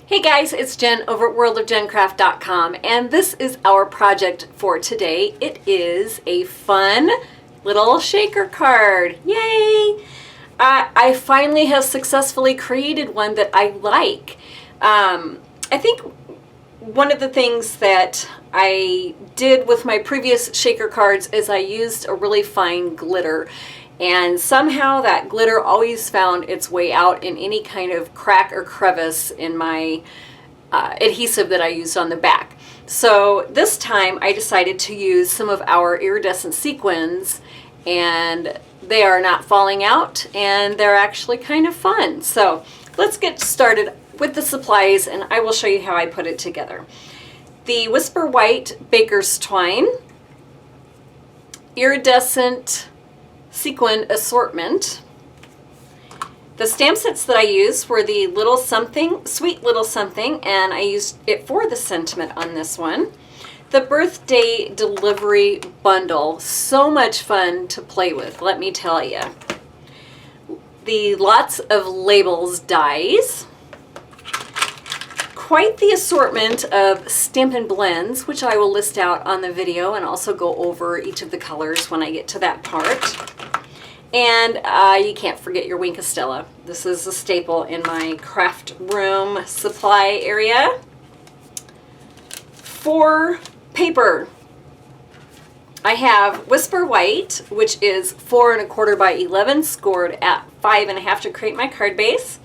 Hey guys, it's Jen over at worldofjencraft.com, and this is our project for today. It is a fun little shaker card. Yay! I finally have successfully created one that I like. I think one of the things that I did with my previous shaker cards is I used a really fine glitter, and somehow that glitter always found its way out in any kind of crack or crevice in my adhesive that I used on the back. So this time I decided to use some of our iridescent sequins, and they are not falling out and they're actually kind of fun. So let's get started with the supplies and I will show you how I put it together. The Whisper White Baker's Twine, Iridescent Sequin Assortment. The stamp sets that I used were the Little Something, Sweet Little Something, and I used it for the sentiment on this one. The Birthday Delivery Bundle, so much fun to play with, let me tell you. The Lots of Labels dies. Quite the assortment of Stampin' Blends, which I will list out on the video and also go over each of the colors when I get to that part. And you can't forget your Wink of Stella. This is a staple in my craft room supply area. For paper, I have Whisper White, which is 4 1/4 by 11, scored at 5 1/2 to create my card base.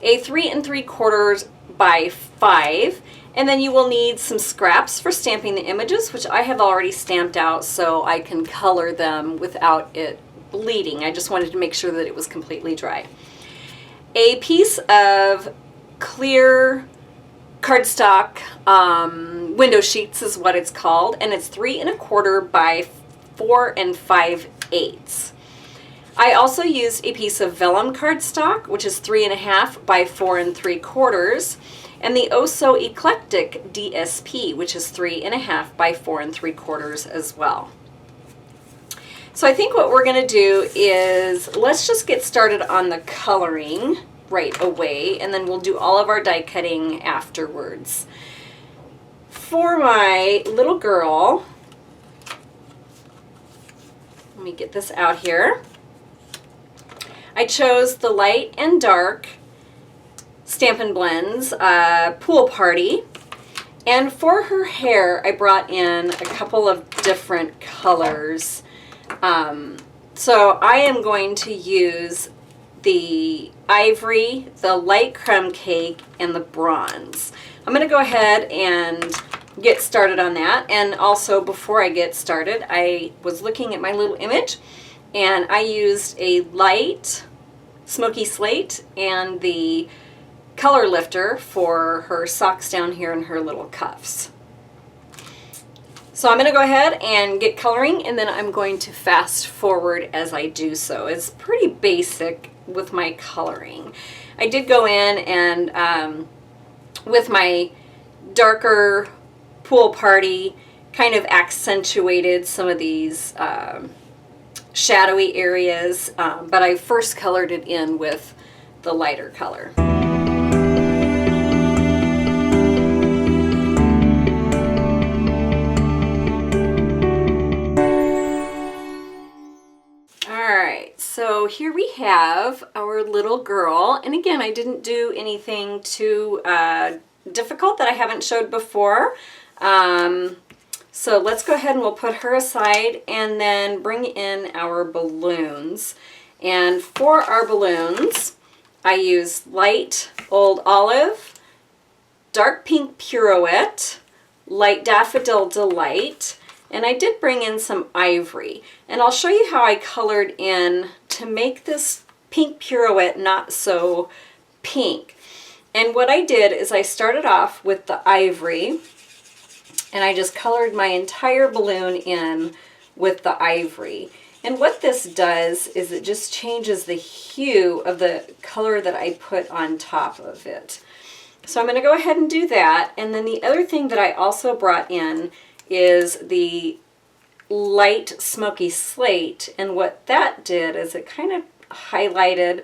A 3 3/4 by 5, and then you will need some scraps for stamping the images, which I have already stamped out so I can color them without it bleeding. I just wanted to make sure that it was completely dry. A piece of clear cardstock window sheets is what it's called, and it's 3 1/4 by 4 5/8. I also used a piece of vellum cardstock, which is 3 1/2 by 4 3/4, and the Oh So Eclectic DSP, which is 3 1/2 by 4 3/4 as well. So I think what we're going to do is let's just get started on the coloring right away, and then we'll do all of our die cutting afterwards. For my little girl, let me get this out here. I chose the light and dark Stampin' Blends Pool Party, and for her hair I brought in a couple of different colors. So I am going to use the ivory, the light creme cake, and the bronze. I'm going to go ahead and get started on that. And also, before I get started, I was looking at my little image, and I used a light smoky slate and the color lifter for her socks down here and her little cuffs. So I'm going to go ahead and get coloring, and then I'm going to fast forward as I do so. It's pretty basic with my coloring. I did go in and with my darker Pool Party kind of accentuated some of these shadowy areas, but I first colored it in with the lighter color. So here we have our little girl, and again, I didn't do anything too difficult that I haven't showed before. So let's go ahead and we'll put her aside and then bring in our balloons. And for our balloons, I used light Old Olive, dark pink Pirouette, light Daffodil Delight, and I did bring in some ivory. And I'll show you how I colored in to make this pink Pirouette not so pink. And what I did is I started off with the ivory, and I just colored my entire balloon in with the ivory. And what this does is it just changes the hue of the color that I put on top of it. So I'm going to go ahead and do that. And then the other thing that I also brought in is the light smoky slate, and what that did is it kind of highlighted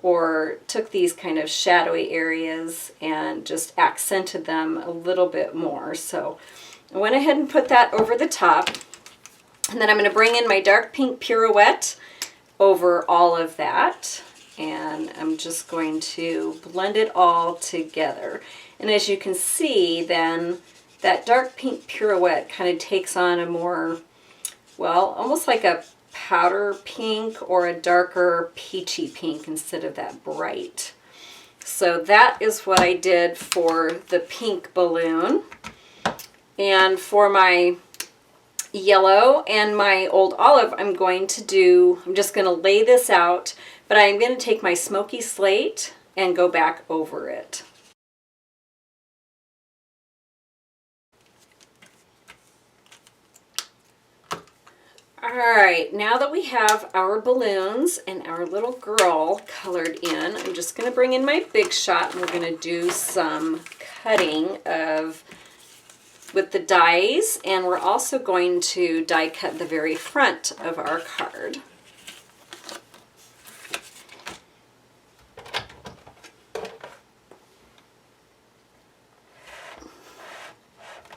or took these kind of shadowy areas and just accented them a little bit more. So I went ahead and put that over the top. And then I'm going to bring in my dark pink pirouette over all of that. And I'm just going to blend it all together. And as you can see, then that dark pink pirouette kind of takes on a more, well, almost like a powder pink or a darker peachy pink instead of that bright. So that is what I did for the pink balloon. And for my yellow and my old olive, I'm just going to lay this out, but I'm going to take my smoky slate and go back over it. Alright, now that we have our balloons and our little girl colored in, I'm just going to bring in my Big Shot and we're going to do some cutting with the dies, and we're also going to die cut the very front of our card.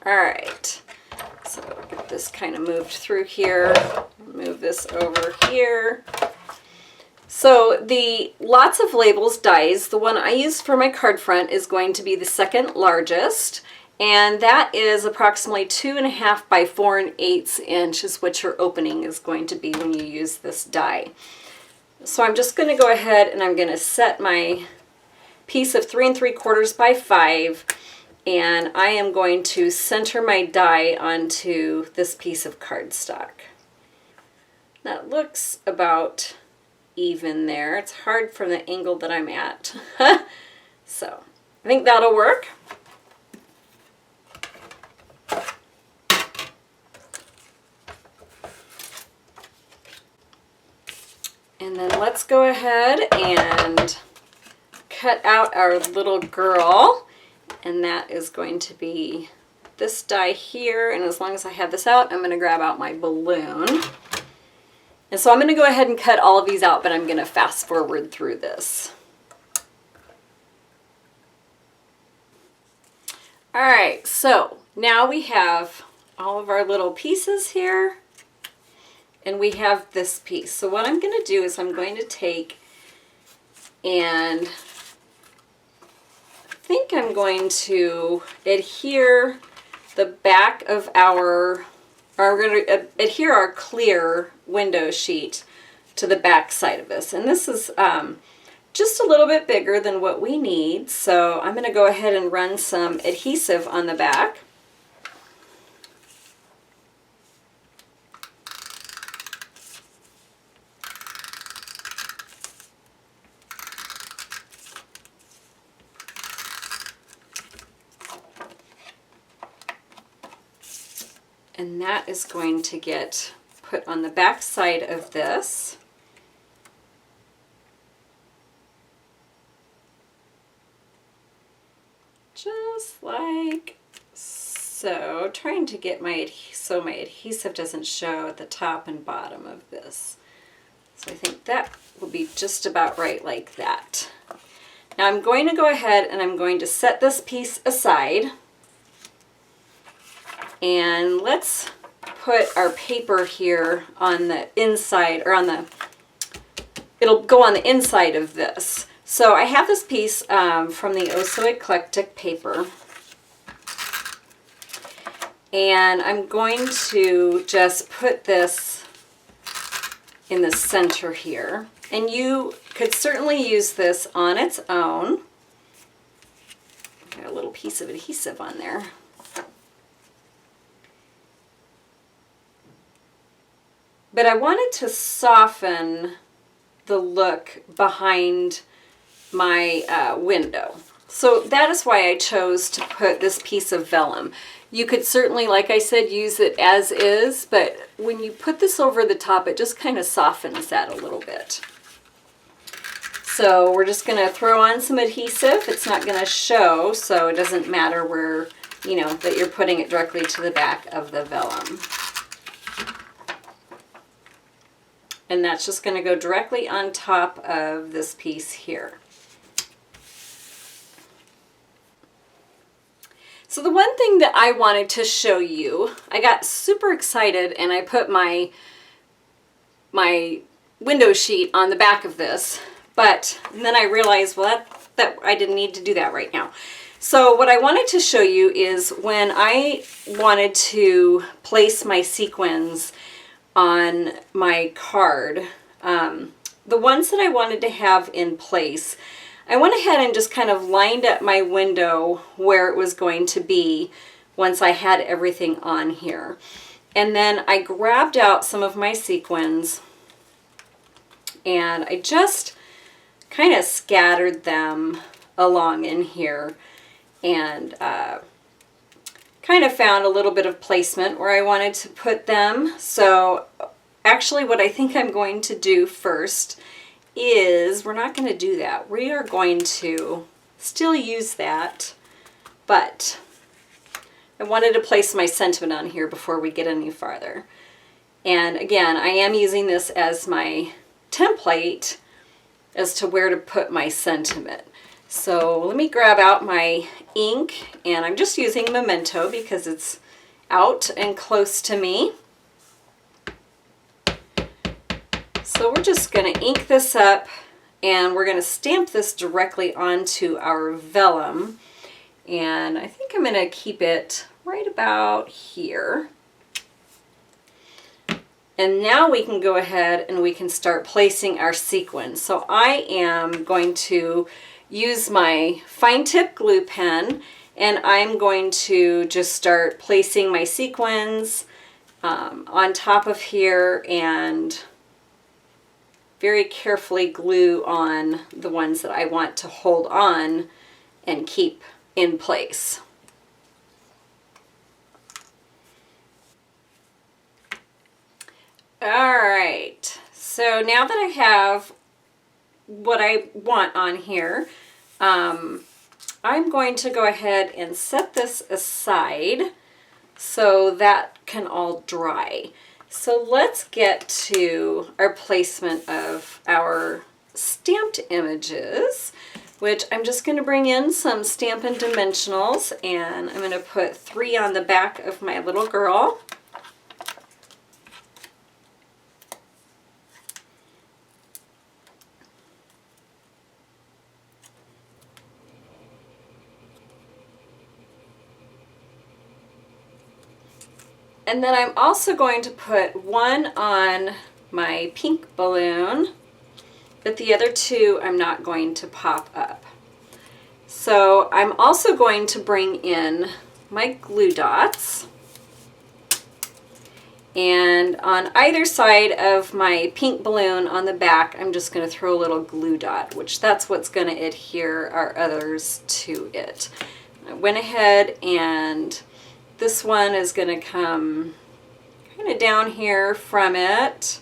Alright, so get this kind of moved through here, move this over here. So the Lots of Labels dies, the one I used for my card front is going to be the second largest, and that is approximately 2.5 by 4 1/8 inch is what your opening is going to be when you use this die. So I'm just going to go ahead and I'm going to set my piece of 3 3/4 by 5, and I am going to center my die onto this piece of cardstock. That looks about even there. It's hard from the angle that I'm at. So I think that'll work. And then let's go ahead and cut out our little girl, and that is going to be this die here. And as long as I have this out, I'm going to grab out my balloon. And so I'm going to go ahead and cut all of these out, but I'm going to fast forward through this. Alright, so now we have all of our little pieces here. And we have this piece. So what I'm going to do is I'm going to take and I think I'm going to adhere the back of or we're going to adhere our clear window sheet to the back side of this. And this is just a little bit bigger than what we need. So I'm going to go ahead and run some adhesive on the back. And that is going to get put on the back side of this. Just like so. Trying to get my adhesive doesn't show at the top and bottom of this. So I think that will be just about right like that. Now I'm going to go ahead and I'm going to set this piece aside. And let's put our paper here on the inside, or it'll go on the inside of this. So I have this piece from the Oh So Eclectic paper. And I'm going to just put this in the center here. And you could certainly use this on its own. Got a little piece of adhesive on there. But I wanted to soften the look behind my window. So that is why I chose to put this piece of vellum. You could certainly, like I said, use it as is, but when you put this over the top, it just kind of softens that a little bit. So we're just going to throw on some adhesive. It's not going to show, so it doesn't matter where, that you're putting it directly to the back of the vellum. And that's just going to go directly on top of this piece here. So the one thing that I wanted to show you, I got super excited and I put my window sheet on the back of this, but then I realized, well, that I didn't need to do that right now. So what I wanted to show you is when I wanted to place my sequins on my card, the ones that I wanted to have in place, I went ahead and just kind of lined up my window where it was going to be once I had everything on here. And then I grabbed out some of my sequins and I just kind of scattered them along in here and kind of found a little bit of placement where I wanted to put them. So actually what I think I'm going to do first is, we're not going to do that. We are going to still use that, but I wanted to place my sentiment on here before we get any farther. And again, I am using this as my template as to where to put my sentiment. So let me grab out my ink, and I'm just using Memento because it's out and close to me. So we're just going to ink this up and we're going to stamp this directly onto our vellum. And I think I'm going to keep it right about here. And now we can go ahead and we can start placing our sequins. So I am going to use my fine tip glue pen and I'm going to just start placing my sequins on top of here and very carefully glue on the ones that I want to hold on and keep in place. All right, so now that I have what I want on here, I'm going to go ahead and set this aside so that can all dry. So let's get to our placement of our stamped images, which I'm just going to bring in some Stampin' Dimensionals, and I'm going to put 3 on the back of my little girl. And then I'm also going to put 1 on my pink balloon, but the other 2 I'm not going to pop up. So I'm also going to bring in my glue dots. And on either side of my pink balloon on the back, I'm just going to throw a little glue dot, which that's what's going to adhere our others to it. I went ahead and this one is going to come kind of down here from it.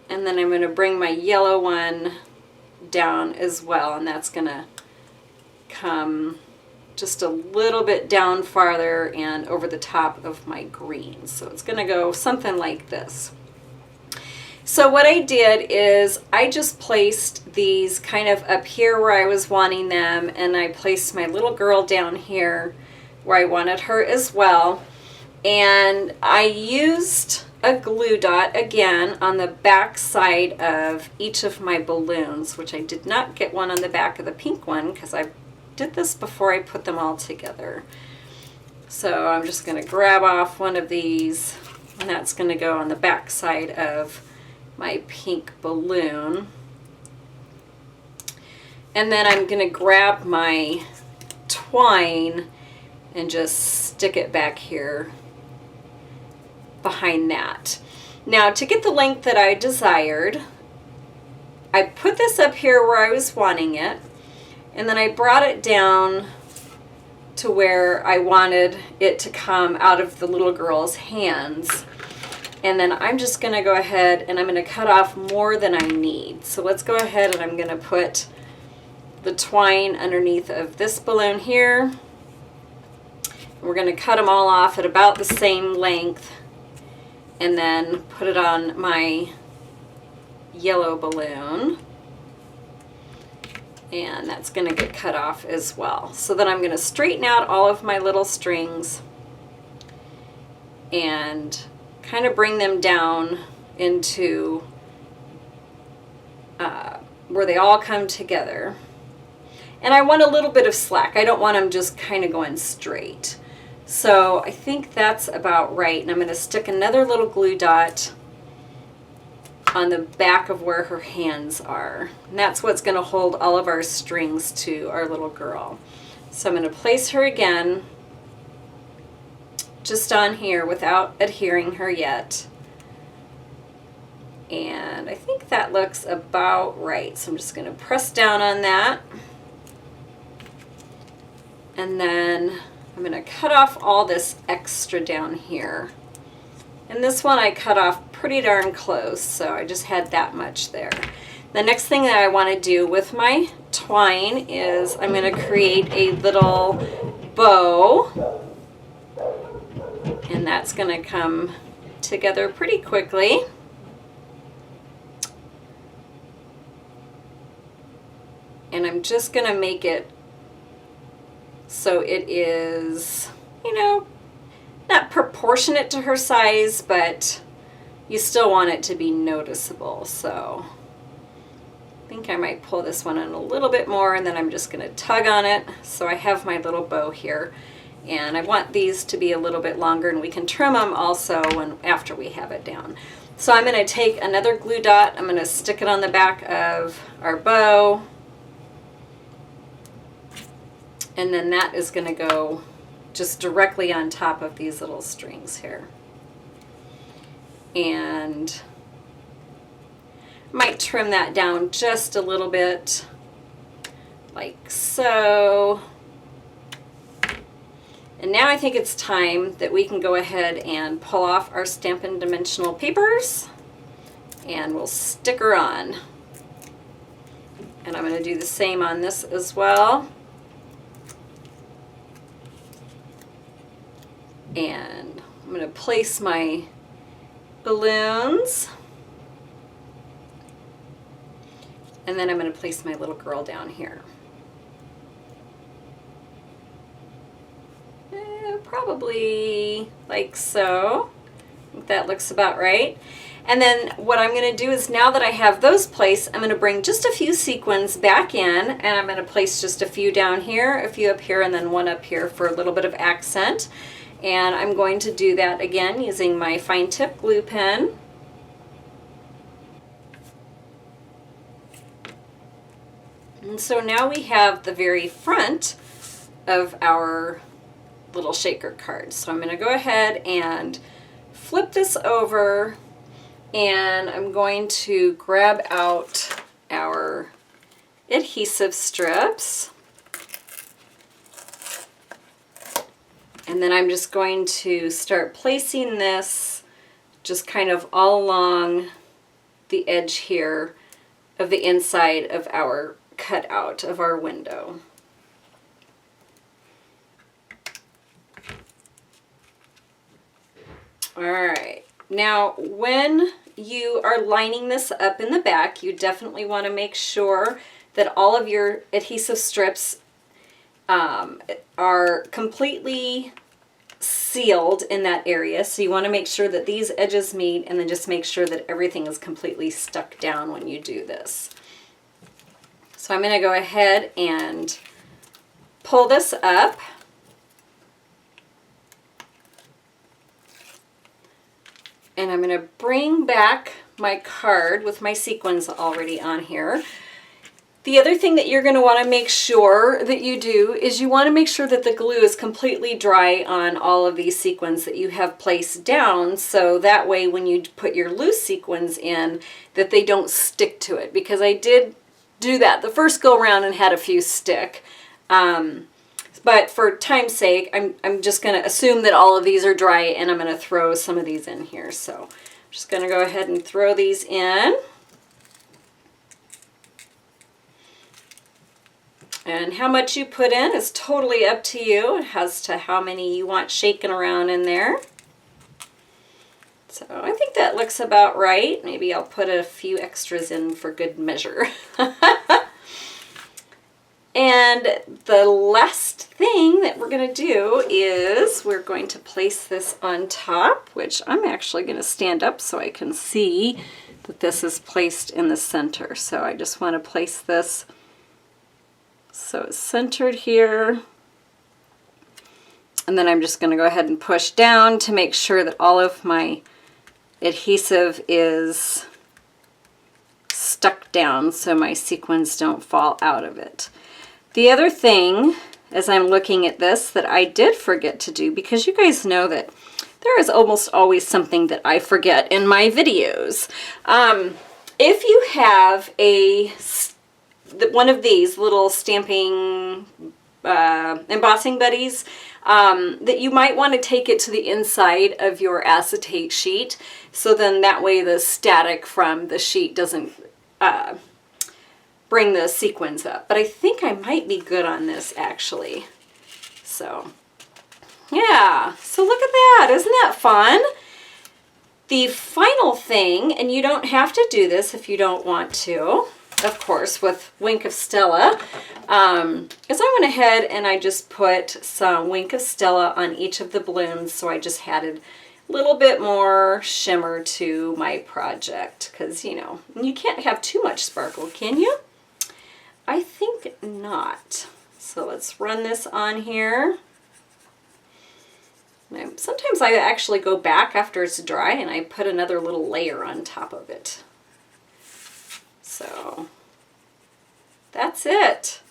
And then I'm going to bring my yellow one down as well. And that's going to come just a little bit down farther and over the top of my green. So it's going to go something like this. So what I did is I just placed these kind of up here where I was wanting them. And I placed my little girl down here where I wanted her as well. And I used a glue dot again on the back side of each of my balloons, which I did not get one on the back of the pink one because I did this before I put them all together. So I'm just going to grab off one of these, and that's going to go on the back side of my pink balloon. And then I'm going to grab my twine and just stick it back here behind that. Now to get the length that I desired, I put this up here where I was wanting it, and then I brought it down to where I wanted it to come out of the little girl's hands. And then I'm just going to go ahead and I'm going to cut off more than I need. So let's go ahead and I'm going to put the twine underneath of this balloon here. We're going to cut them all off at about the same length and then put it on my yellow balloon. And that's going to get cut off as well. So then I'm going to straighten out all of my little strings and kind of bring them down into where they all come together. And I want a little bit of slack. I don't want them just kind of going straight. So I think that's about right. And I'm going to stick another little glue dot on the back of where her hands are. And that's what's going to hold all of our strings to our little girl. So I'm going to place her again just on here without adhering her yet. And I think that looks about right. So I'm just going to press down on that. And then I'm going to cut off all this extra down here. And this one I cut off pretty darn close, so I just had that much there. The next thing that I want to do with my twine is I'm going to create a little bow. And that's going to come together pretty quickly. And I'm just going to make it so it is, you know, not proportionate to her size, but you still want it to be noticeable. So I think I might pull this one in a little bit more, and then I'm just going to tug on it. So I have my little bow here, and I want these to be a little bit longer, and we can trim them also after we have it down. So I'm going to take another glue dot. I'm going to stick it on the back of our bow, and then that is going to go just directly on top of these little strings here. And I might trim that down just a little bit, like so. And now I think it's time that we can go ahead and pull off our Stampin' Dimensional papers, and we'll stick her on. And I'm going to do the same on this as well. And I'm going to place my balloons, and then I'm going to place my little girl down here. Probably like so. I think that looks about right. And then what I'm going to do is, now that I have those placed, I'm going to bring just a few sequins back in, and I'm going to place just a few down here, a few up here, and then one up here for a little bit of accent. And I'm going to do that again using my fine tip glue pen. And so now we have the very front of our little shaker card. So I'm going to go ahead and flip this over, and I'm going to grab out our adhesive strips. And then I'm just going to start placing this just kind of all along the edge here of the inside of our cutout of our window. All right, now when you are lining this up in the back, you definitely want to make sure that all of your adhesive strips are completely sealed in that area. So you want to make sure that these edges meet, and then just make sure that everything is completely stuck down when you do this. So I'm going to go ahead and pull this up. And I'm going to bring back my card with my sequins already on here. The other thing that you're going to want to make sure that you do is you want to make sure that the glue is completely dry on all of these sequins that you have placed down, so that way when you put your loose sequins in, that they don't stick to it, because I did do that the first go around and had a few stick. But for time's sake, I'm just going to assume that all of these are dry, and I'm going to throw some of these in here. So I'm just going to go ahead and throw these in. And how much you put in is totally up to you as to how many you want shaking around in there. So I think that looks about right. Maybe I'll put a few extras in for good measure. And the last thing that we're going to do is we're going to place this on top, which I'm actually going to stand up so I can see that this is placed in the center. So I just want to place this so it's centered here. And then I'm just going to go ahead and push down to make sure that all of my adhesive is stuck down so my sequins don't fall out of it. The other thing, as I'm looking at this, that I did forget to do, because you guys know that there is almost always something that I forget in my videos. If you have one of these little stamping embossing buddies, that you might want to take it to the inside of your acetate sheet, so then that way the static from the sheet doesn't bring the sequins up. But I think I might be good on this actually. So yeah, so look at that, isn't that fun? The final thing, and you don't have to do this if you don't want to, of course, with Wink of Stella, is I went ahead and I just put some Wink of Stella on each of the balloons, so I just added a little bit more shimmer to my project, because, you know, you can't have too much sparkle, can you? I think not. So let's run this on here. Now, sometimes I actually go back after it's dry and I put another little layer on top of it. So that's it.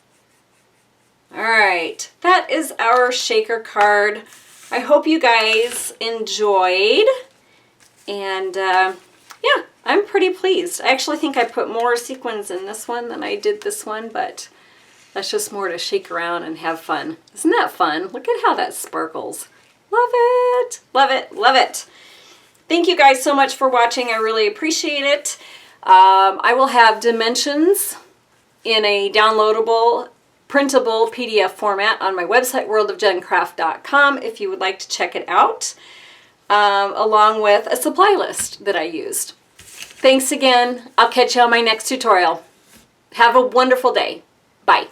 All right, that is our shaker card. I hope you guys enjoyed, and yeah, I'm pretty pleased. I actually think I put more sequins in this one than I did this one, but that's just more to shake around and have fun. Isn't that fun? Look at how that sparkles. Love it, love it, love it. Thank you guys so much for watching. I really appreciate it. I will have dimensions in a downloadable, printable PDF format on my website, worldofjencraft.com, if you would like to check it out, along with a supply list that I used. Thanks again. I'll catch you on my next tutorial. Have a wonderful day. Bye.